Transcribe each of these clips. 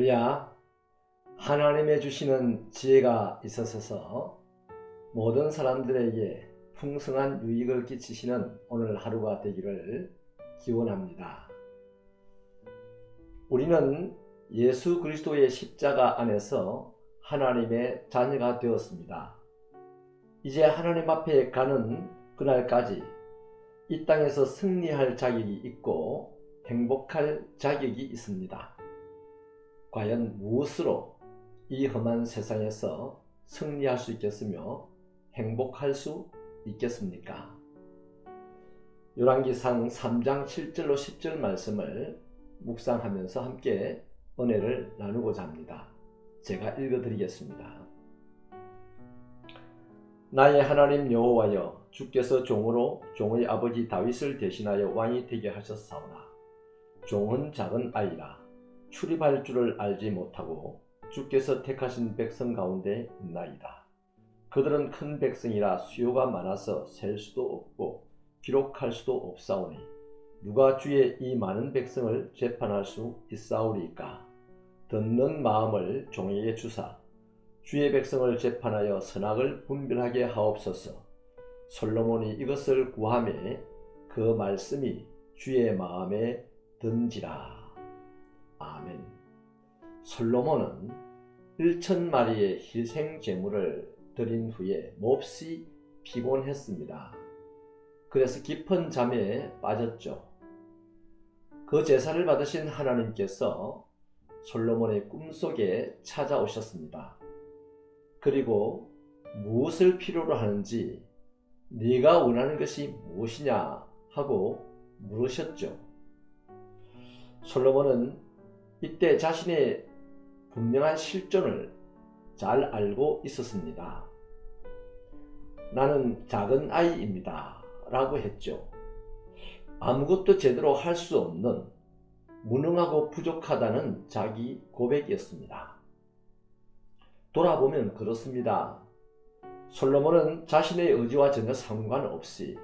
할렐루야. 하나님의 주시는 지혜가 있어서 모든 사람들에게 풍성한 유익을 끼치시는 오늘 하루가 되기를 기원합니다. 우리는 예수 그리스도의 십자가 안에서 하나님의 자녀가 되었습니다. 이제 하나님 앞에 가는 그날까지 이 땅에서 승리할 자격이 있고 행복할 자격이 있습니다. 과연 무엇으로 이 험한 세상에서 승리할 수 있겠으며 행복할 수 있겠습니까? 열왕기상 3장 7절로 10절 말씀을 묵상하면서 함께 은혜를 나누고자 합니다. 제가 읽어드리겠습니다. 나의 하나님 여호와여, 주께서 종으로 종의 아버지 다윗을 대신하여 왕이 되게 하셨사오나 종은 작은 아이라 출입할 줄을 알지 못하고 주께서 택하신 백성 가운데 있나이다. 그들은 큰 백성이라 수요가 많아서 셀 수도 없고 기록할 수도 없사오니 누가 주의 이 많은 백성을 재판할 수 있사오리까? 듣는 마음을 종에게 주사 주의 백성을 재판하여 선악을 분별하게 하옵소서. 솔로몬이 이것을 구하매 그 말씀이 주의 마음에 든지라. 아멘. 솔로몬은 1,000마리의 희생 제물을 드린 후에 몹시 피곤했습니다. 그래서 깊은 잠에 빠졌죠. 그 제사를 받으신 하나님께서 솔로몬의 꿈속에 찾아오셨습니다. 그리고 무엇을 필요로 하는지 네가 원하는 것이 무엇이냐 하고 물으셨죠. 솔로몬은 이때 자신의 분명한 실존을 잘 알고 있었습니다. 나는 작은 아이입니다 라고 했죠. 아무것도 제대로 할 수 없는 무능하고 부족하다는 자기 고백이었습니다. 돌아보면 그렇습니다. 솔로몬은 자신의 의지와 전혀 상관없이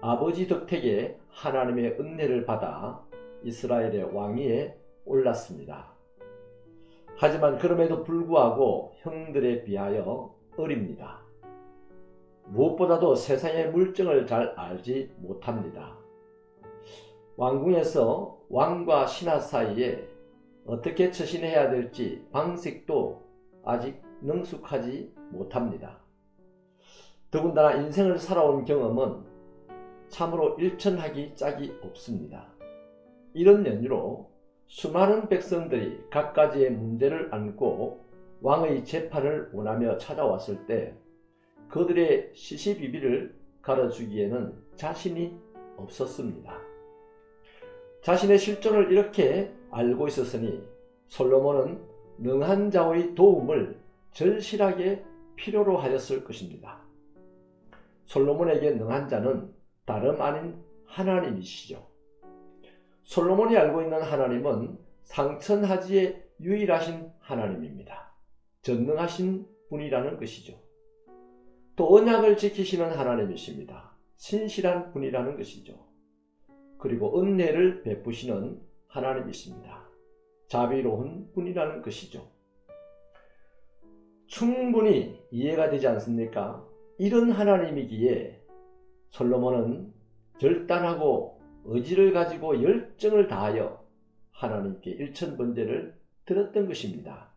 아버지 덕택에 하나님의 은혜를 받아 이스라엘의 왕위에 올랐습니다. 하지만 그럼에도 불구하고 형들에 비하여 어립니다. 무엇보다도 세상의 물정을 잘 알지 못합니다. 왕궁에서 왕과 신하 사이에 어떻게 처신해야 될지 방식도 아직 능숙하지 못합니다. 더군다나 인생을 살아온 경험은 참으로 일천하기 짝이 없습니다. 이런 연유로 수많은 백성들이 갖가지의 문제를 안고 왕의 재판을 원하며 찾아왔을 때 그들의 시시비비를 가려주기에는 자신이 없었습니다. 자신의 실존을 이렇게 알고 있었으니 솔로몬은 능한 자의 도움을 절실하게 필요로 하였을 것입니다. 솔로몬에게 능한 자는 다름 아닌 하나님이시죠. 솔로몬이 알고 있는 하나님은 상천하지의 유일하신 하나님입니다. 전능하신 분이라는 것이죠. 또 언약을 지키시는 하나님이십니다. 신실한 분이라는 것이죠. 그리고 은혜를 베푸시는 하나님이십니다. 자비로운 분이라는 것이죠. 충분히 이해가 되지 않습니까? 이런 하나님이기에 솔로몬은 결단하고 의지를 가지고 열정을 다하여 하나님께 일천번제를 드렸던 것입니다.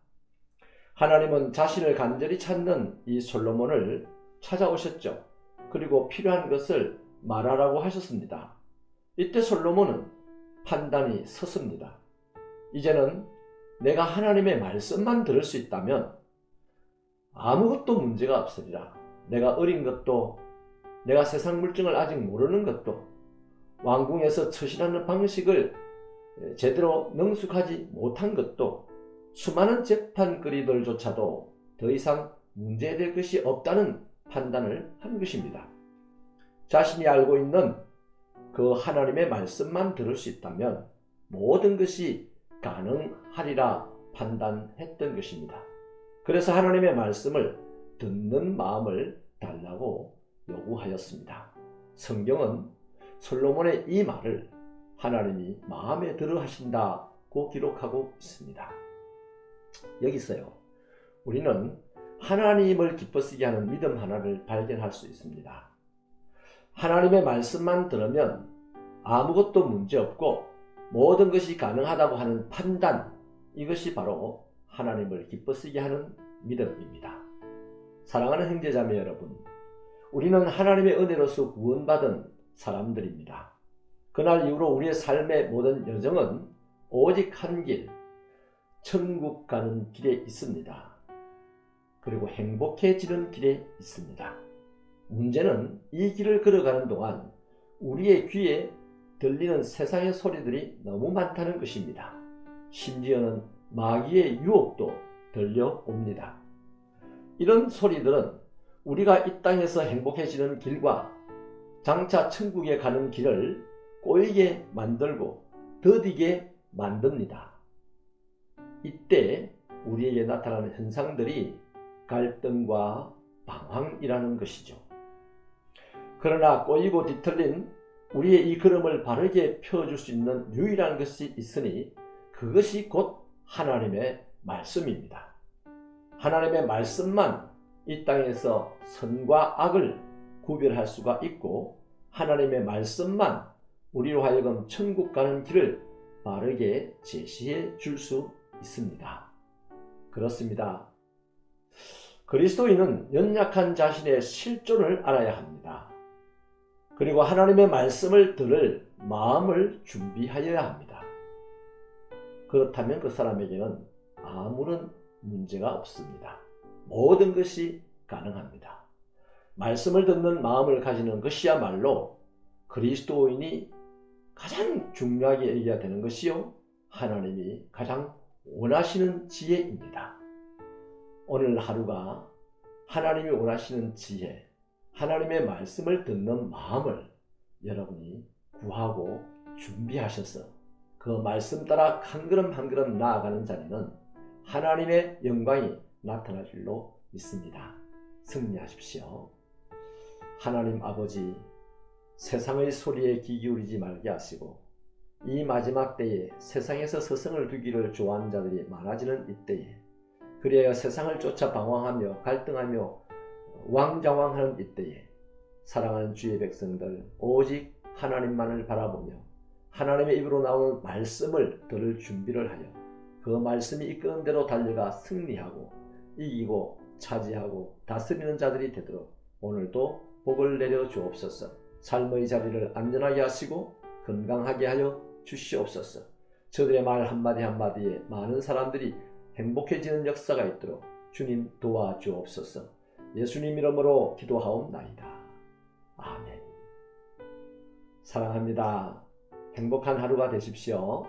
하나님은 자신을 간절히 찾는 이 솔로몬을 찾아오셨죠. 그리고 필요한 것을 말하라고 하셨습니다. 이때 솔로몬은 판단이 섰습니다. 이제는 내가 하나님의 말씀만 들을 수 있다면 아무것도 문제가 없으리라. 내가 어린 것도, 내가 세상 물정을 아직 모르는 것도, 왕궁에서 처신하는 방식을 제대로 능숙하지 못한 것도, 수많은 재판거리들조차도 더 이상 문제될 것이 없다는 판단을 한 것입니다. 자신이 알고 있는 그 하나님의 말씀만 들을 수 있다면 모든 것이 가능하리라 판단했던 것입니다. 그래서 하나님의 말씀을 듣는 마음을 달라고 요구하였습니다. 성경은 솔로몬의 이 말을 하나님이 마음에 들어 하신다 고 기록하고 있습니다. 여기서요, 우리는 하나님을 기뻐시게 하는 믿음 하나를 발견할 수 있습니다. 하나님의 말씀만 들으면 아무것도 문제없고 모든 것이 가능하다고 하는 판단, 이것이 바로 하나님을 기뻐시게 하는 믿음입니다. 사랑하는 형제자매 여러분, 우리는 하나님의 은혜로서 구원받은 사람들입니다. 그날 이후로 우리의 삶의 모든 여정은 오직 한 길, 천국 가는 길에 있습니다. 그리고 행복해지는 길에 있습니다. 문제는 이 길을 걸어가는 동안 우리의 귀에 들리는 세상의 소리들이 너무 많다는 것입니다. 심지어는 마귀의 유혹도 들려옵니다. 이런 소리들은 우리가 이 땅에서 행복해지는 길과 장차 천국에 가는 길을 꼬이게 만들고 더디게 만듭니다. 이때 우리에게 나타나는 현상들이 갈등과 방황이라는 것이죠. 그러나 꼬이고 뒤틀린 우리의 이 걸음을 바르게 펴줄 수 있는 유일한 것이 있으니 그것이 곧 하나님의 말씀입니다. 하나님의 말씀만 이 땅에서 선과 악을 구별할 수가 있고, 하나님의 말씀만 우리로 하여금 천국 가는 길을 바르게 제시해 줄 수 있습니다. 그렇습니다. 그리스도인은 연약한 자신의 실존을 알아야 합니다. 그리고 하나님의 말씀을 들을 마음을 준비하여야 합니다. 그렇다면 그 사람에게는 아무런 문제가 없습니다. 모든 것이 가능합니다. 말씀을 듣는 마음을 가지는 것이야말로 그리스도인이 가장 중요하게 여겨야 되는 것이요, 하나님이 가장 원하시는 지혜입니다. 오늘 하루가 하나님이 원하시는 지혜, 하나님의 말씀을 듣는 마음을 여러분이 구하고 준비하셔서 그 말씀 따라 한 걸음 한 걸음 나아가는 자리는 하나님의 영광이 나타날 줄로 믿습니다. 승리하십시오. 하나님 아버지, 세상의 소리에 귀 기울이지 말게 하시고 이 마지막 때에 세상에서 서성을 두기를 좋아하는 자들이 많아지는 이때에, 그래야 세상을 쫓아 방황하며 갈등하며 왕좌왕하는 이때에 사랑하는 주의 백성들 오직 하나님만을 바라보며 하나님의 입으로 나오는 말씀을 들을 준비를 하여 그 말씀이 이끄는 대로 달려가 승리하고 이기고 차지하고 다스리는 자들이 되도록 오늘도 복을 내려 주옵소서. 삶의 자리를 안전하게 하시고 건강하게 하여 주시옵소서. 저들의 말 한마디 한마디에 많은 사람들이 행복해지는 역사가 있도록 주님 도와주옵소서. 예수님 이름으로 기도하옵나이다. 아멘. 사랑합니다. 행복한 하루가 되십시오.